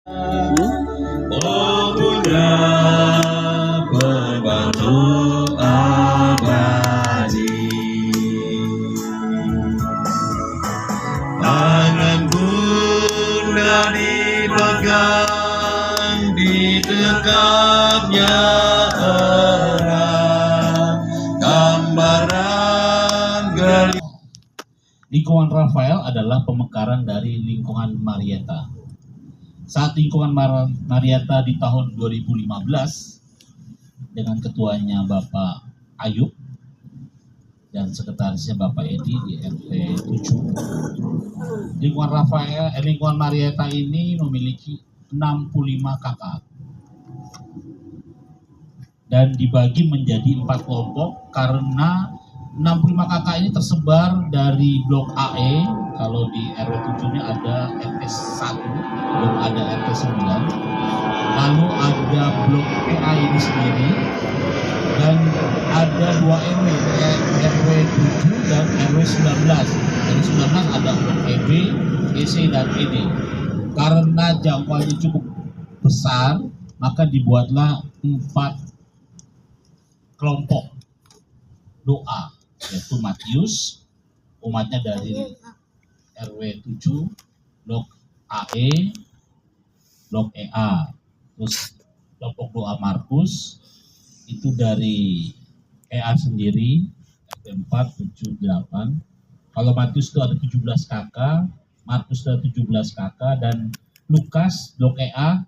Oh Bunda pembantu abadi, tangan Bunda dipegang di dekapnya erat, gambaran gelis. Lingkungan Rafael adalah pemekaran dari lingkungan Marieta. Saat lingkungan Marieta di tahun 2015 dengan ketuanya Bapak Ayub dan sekretarisnya Bapak Edi di RT 7. Lingkungan Marieta ini memiliki 65 kakak dan dibagi menjadi 4 kelompok karena 65 kakak ini tersebar dari blok AE. Kalau di RW 7 ini ada RT 1, belum ada RT 9. Lalu ada blok PA ini sendiri, dan ada 2 RW, RW 7 dan RW 19. Dari 19 ada blok EB, EC dan ED. Karena jangkauannya cukup besar, maka dibuatlah 4 kelompok doa, yaitu Matius, umatnya dari RW 7, blok AE, blok EA, terus kelompok doa Markus, itu dari EA sendiri, RT 4, 7, 8. Kalau Matius itu ada 17 kakak, Markus ada 17 kakak, dan Lukas, blok EA,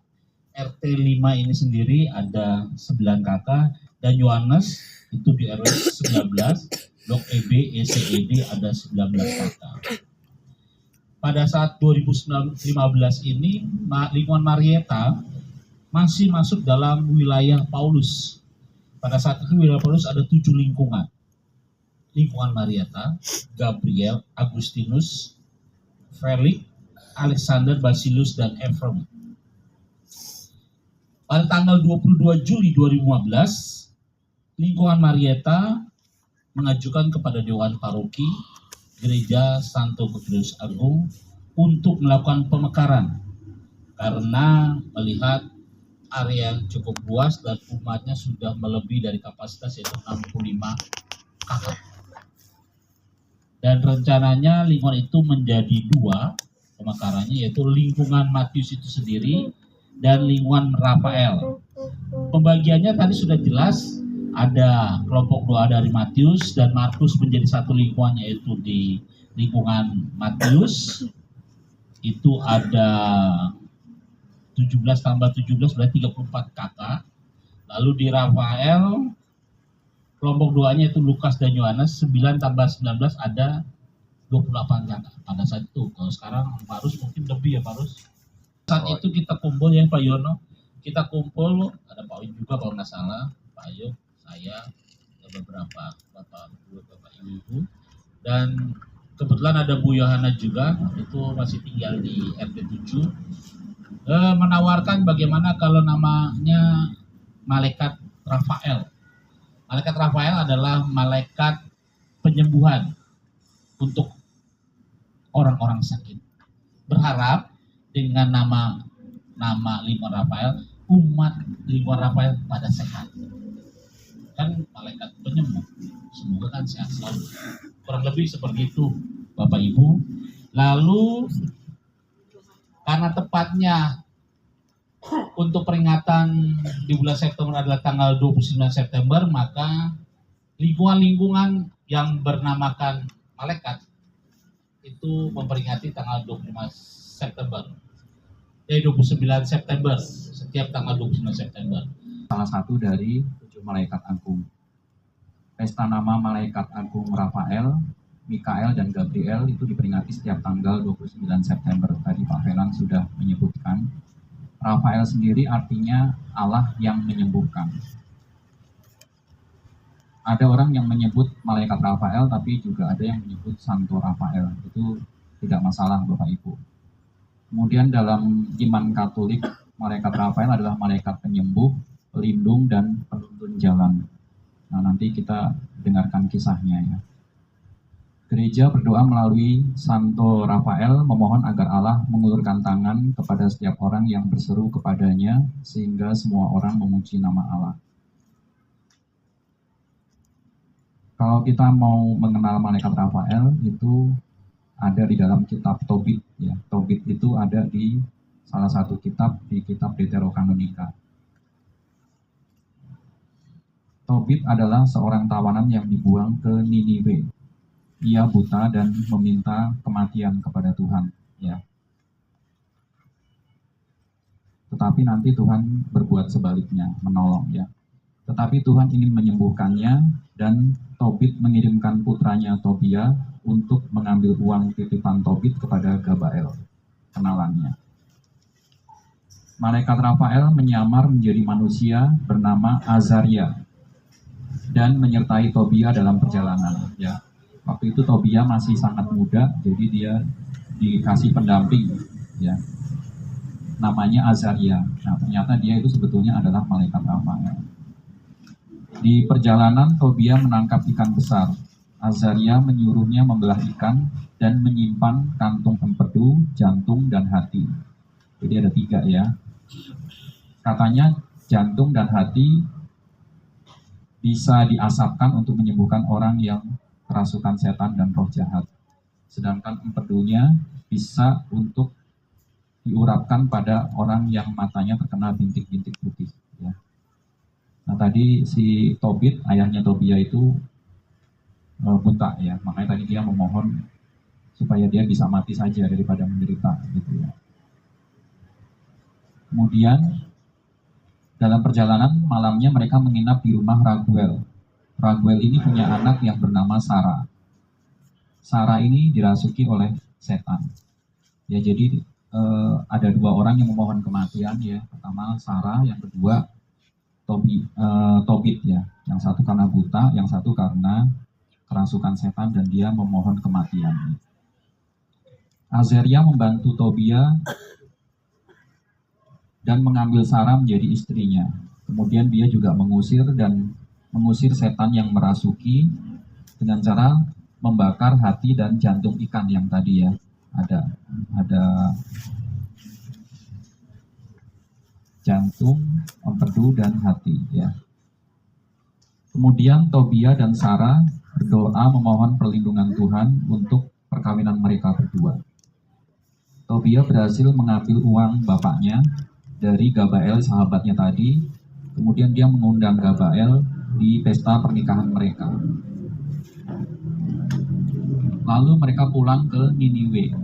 RT 5 ini sendiri ada 9 kakak, dan Yohanes itu di RW 19, blok EB, ECED ada 19 kakak. Pada saat 2015 ini, lingkungan Marieta masih masuk dalam wilayah Paulus. Pada saat itu wilayah Paulus ada 7 lingkungan. Lingkungan Marieta, Gabriel, Agustinus, Felix, Alexander, Basilus, dan Ephraim. Pada tanggal 22 Juli 2015, lingkungan Marieta mengajukan kepada Dewan Paroki Gereja Santo Petrus Agung untuk melakukan pemekaran karena melihat area yang cukup luas dan umatnya sudah melebihi dari kapasitas, yaitu 65 kakak. Dan rencananya lingkungan itu menjadi 2 pemekarannya, yaitu lingkungan Matius itu sendiri dan lingkungan Rafael. Pembagiannya tadi sudah jelas, ada kelompok doa dari Matius dan Markus menjadi satu lingkungan, yaitu di lingkungan Matius itu ada 17 tambah 17 berarti 34 kakak. Lalu di Rafael kelompok doanya itu Lukas dan Yohanes, 9 tambah 19 ada 28 kakak pada saat itu. Kalau sekarang Parus mungkin lebih ya Parus. Saat itu kita kumpul ya Pak Yono, kita kumpul, ada Pak Oyun juga kalau nggak salah, Pak Ayub, saya, ada beberapa bapak ibu, dan kebetulan ada Bu Yohana juga, itu masih tinggal di RT 7, menawarkan bagaimana kalau namanya Malaikat Rafael. Malaikat Rafael adalah malaikat penyembuhan untuk orang-orang sakit. Berharap dengan nama lingkungan Rafael, umat lingkungan Rafael pada sehat. Kan malaikat penyembuh, semoga kan sehat selalu. Kurang lebih seperti itu Bapak Ibu. Lalu karena tepatnya untuk peringatan di bulan September adalah tanggal 29 September, maka lingkungan-lingkungan yang bernamakan malaikat itu memperingati tanggal 25 September. 29 September, setiap tanggal 29 September. Salah satu dari 7 malaikat agung. Pesta nama malaikat agung Rafael, Mikael, dan Gabriel itu diperingati setiap tanggal 29 September. Tadi Pak Velan sudah menyebutkan. Rafael sendiri artinya Allah yang menyembuhkan. Ada orang yang menyebut malaikat Rafael, tapi juga ada yang menyebut Santo Rafael. Itu tidak masalah Bapak Ibu. Kemudian dalam iman Katolik, malaikat Rafael adalah malaikat penyembuh, pelindung, dan penuntun jalan. Nah, nanti kita dengarkan kisahnya ya. Gereja berdoa melalui Santo Rafael memohon agar Allah mengulurkan tangan kepada setiap orang yang berseru kepadanya sehingga semua orang memuji nama Allah. Kalau kita mau mengenal malaikat Rafael itu ada di dalam kitab Tobit ya. Tobit itu ada di salah satu kitab di kitab Deuterokanonika. Tobit adalah seorang tawanan yang dibuang ke Niniwe. Ia buta dan meminta kematian kepada Tuhan ya. Tetapi nanti Tuhan berbuat sebaliknya, menolong ya. Tetapi Tuhan ingin menyembuhkannya dan Tobit mengirimkan putranya Tobia untuk mengambil uang titipan Tobit kepada Gabael, kenalannya. Malaikat Rafael menyamar menjadi manusia bernama Azaria dan menyertai Tobia dalam perjalanan ya. Waktu itu Tobia masih sangat muda, jadi dia dikasih pendamping ya. Namanya Azaria. Nah, ternyata dia itu sebetulnya adalah malaikat Rafael. Di perjalanan Tobia menangkap ikan besar. Azaria menyuruhnya membelah ikan dan menyimpan kantung empedu, jantung, dan hati. Jadi ada 3 ya. Katanya jantung dan hati bisa diasapkan untuk menyembuhkan orang yang kerasukan setan dan roh jahat. Sedangkan empedunya bisa untuk diurapkan pada orang yang matanya terkena bintik-bintik putih. Ya. Nah tadi si Tobit, ayahnya Tobia itu buta ya, makanya tadi dia memohon supaya dia bisa mati saja daripada menderita gitu ya. Kemudian dalam perjalanan malamnya mereka menginap di rumah Raguel. Raguel ini punya anak yang bernama Sarah. Sarah ini dirasuki oleh setan. Ya jadi ada 2 orang yang memohon kematian ya. Pertama Sarah, yang kedua Tobit ya. Yang satu karena buta, yang satu karena kerasukan setan dan dia memohon kematian. Azaria membantu Tobia dan mengambil Sarah menjadi istrinya. Kemudian dia juga mengusir setan yang merasuki dengan cara membakar hati dan jantung ikan yang tadi ya. Ada jantung, empedu, dan hati ya. Kemudian Tobia dan Sarah berdoa memohon perlindungan Tuhan untuk perkawinan mereka berdua. Tobia berhasil mengambil uang bapaknya dari Gabael sahabatnya tadi. Kemudian dia mengundang Gabael di pesta pernikahan mereka. Lalu mereka pulang ke Niniwe.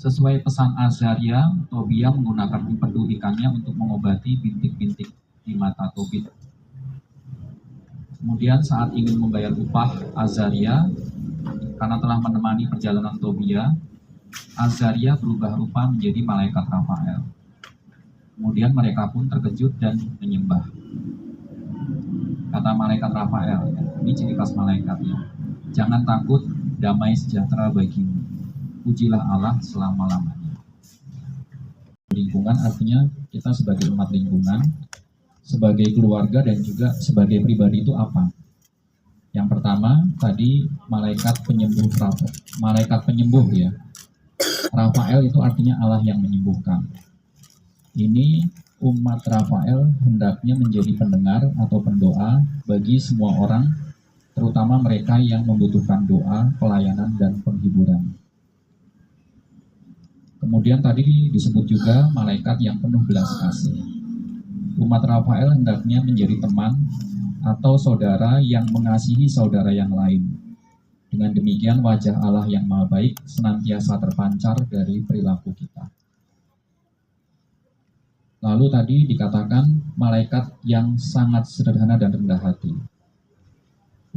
Sesuai pesan Azaria, Tobia menggunakan empedu ikannya untuk mengobati bintik-bintik di mata Tobit. Kemudian saat ingin membayar upah Azaria, karena telah menemani perjalanan Tobia, Azaria berubah rupa menjadi malaikat Rafael. Kemudian mereka pun terkejut dan menyembah. Kata malaikat Rafael, ini ciri khas malaikatnya. Jangan takut, damai sejahtera bagimu. Pujilah Allah selama-lamanya. Lingkungan artinya kita sebagai umat lingkungan, sebagai keluarga dan juga sebagai pribadi itu apa? Yang pertama tadi malaikat penyembuh ya. Rafael itu artinya Allah yang menyembuhkan. Ini umat Rafael hendaknya menjadi pendengar atau pendoa bagi semua orang, terutama mereka yang membutuhkan doa, pelayanan, dan penghiburan. Kemudian tadi disebut juga malaikat yang penuh belas kasih. Umat Rafael hendaknya menjadi teman atau saudara yang mengasihi saudara yang lain. Dengan demikian wajah Allah yang Maha Baik senantiasa terpancar dari perilaku kita. Lalu tadi dikatakan malaikat yang sangat sederhana dan rendah hati.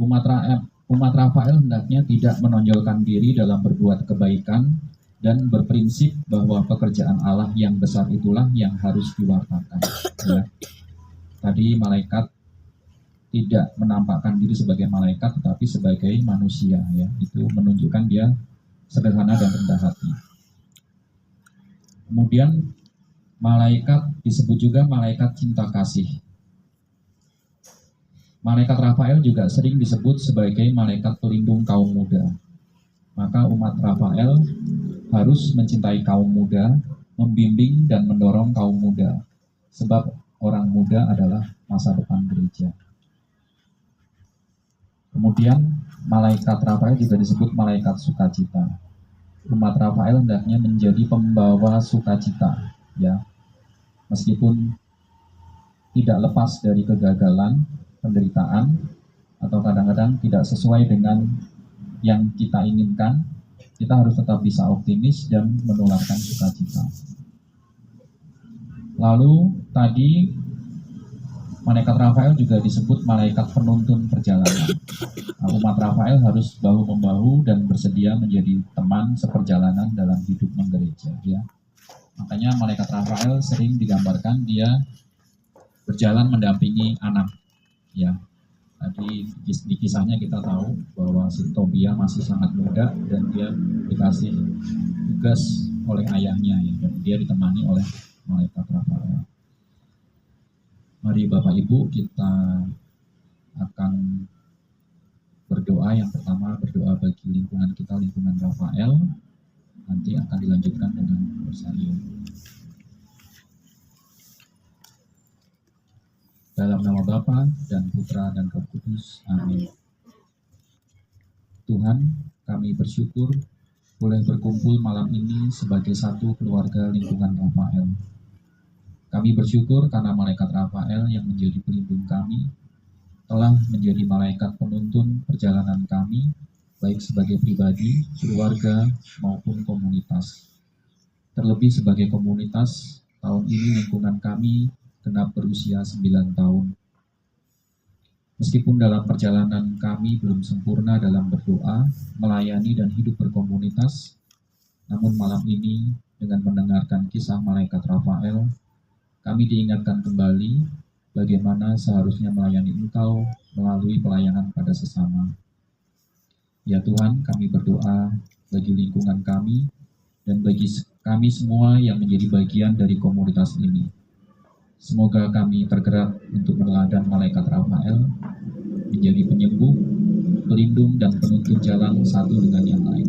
Umat Rafael hendaknya tidak menonjolkan diri dalam berbuat kebaikan dan berprinsip bahwa pekerjaan Allah yang besar itulah yang harus diwartakan. Ya. Tadi malaikat tidak menampakkan diri sebagai malaikat, tetapi sebagai manusia. Ya. Itu menunjukkan dia sederhana dan rendah hati. Kemudian malaikat disebut juga malaikat cinta kasih. Malaikat Rafael juga sering disebut sebagai malaikat pelindung kaum muda. Maka umat Rafael harus mencintai kaum muda, membimbing dan mendorong kaum muda, sebab orang muda adalah masa depan gereja. Kemudian malaikat Rafael juga disebut malaikat sukacita. Umat Rafael hendaknya menjadi pembawa sukacita, ya, meskipun tidak lepas dari kegagalan, penderitaan, atau kadang-kadang tidak sesuai dengan yang kita inginkan, kita harus tetap bisa optimis dan menularkan sukacita. Lalu tadi malaikat Rafael juga disebut malaikat penuntun perjalanan. Nah, umat Rafael harus bahu-membahu dan bersedia menjadi teman seperjalanan dalam hidup menggereja, ya. Makanya malaikat Rafael sering digambarkan dia berjalan mendampingi anak, ya. Tadi di kisahnya kita tahu bahwa si Tobia masih sangat muda dan dia dikasih tugas oleh ayahnya, ya, dan dia ditemani oleh malaikat Rafael. Mari Bapak Ibu kita akan berdoa. Yang pertama berdoa bagi lingkungan kita, lingkungan Rafael. Nanti akan dilanjutkan dengan Rosario. Dalam nama Bapa dan Putra dan Roh Kudus. Amin. Tuhan, kami bersyukur boleh berkumpul malam ini sebagai satu keluarga lingkungan Rafael. Kami bersyukur karena malaikat Rafael yang menjadi pelindung kami telah menjadi malaikat penuntun perjalanan kami, baik sebagai pribadi, keluarga, maupun komunitas. Terlebih sebagai komunitas, tahun ini lingkungan kami genap berusia 9 tahun. Meskipun dalam perjalanan kami belum sempurna dalam berdoa, melayani dan hidup berkomunitas, namun malam ini dengan mendengarkan kisah malaikat Rafael, kami diingatkan kembali bagaimana seharusnya melayani Engkau melalui pelayanan pada sesama. Ya Tuhan, kami berdoa bagi lingkungan kami dan bagi kami semua yang menjadi bagian dari komunitas ini. Semoga kami tergerak untuk meneladan malaikat Rafael, menjadi penyembuh, pelindung, dan penuntun jalan satu dengan yang lain.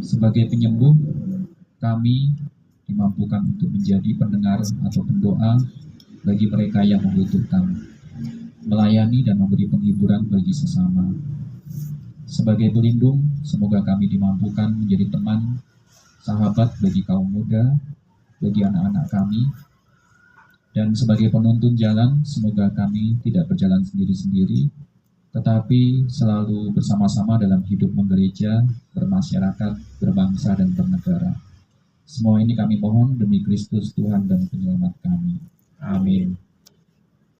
Sebagai penyembuh, kami dimampukan untuk menjadi pendengar atau pendoa bagi mereka yang membutuhkan, melayani dan memberi penghiburan bagi sesama. Sebagai pelindung, semoga kami dimampukan menjadi teman, sahabat bagi kaum muda, bagi anak-anak kami. Dan sebagai penuntun jalan, semoga kami tidak berjalan sendiri-sendiri, tetapi selalu bersama-sama dalam hidup menggereja, bermasyarakat, berbangsa, dan bernegara. Semua ini kami mohon demi Kristus Tuhan dan Penyelamat kami. Amin.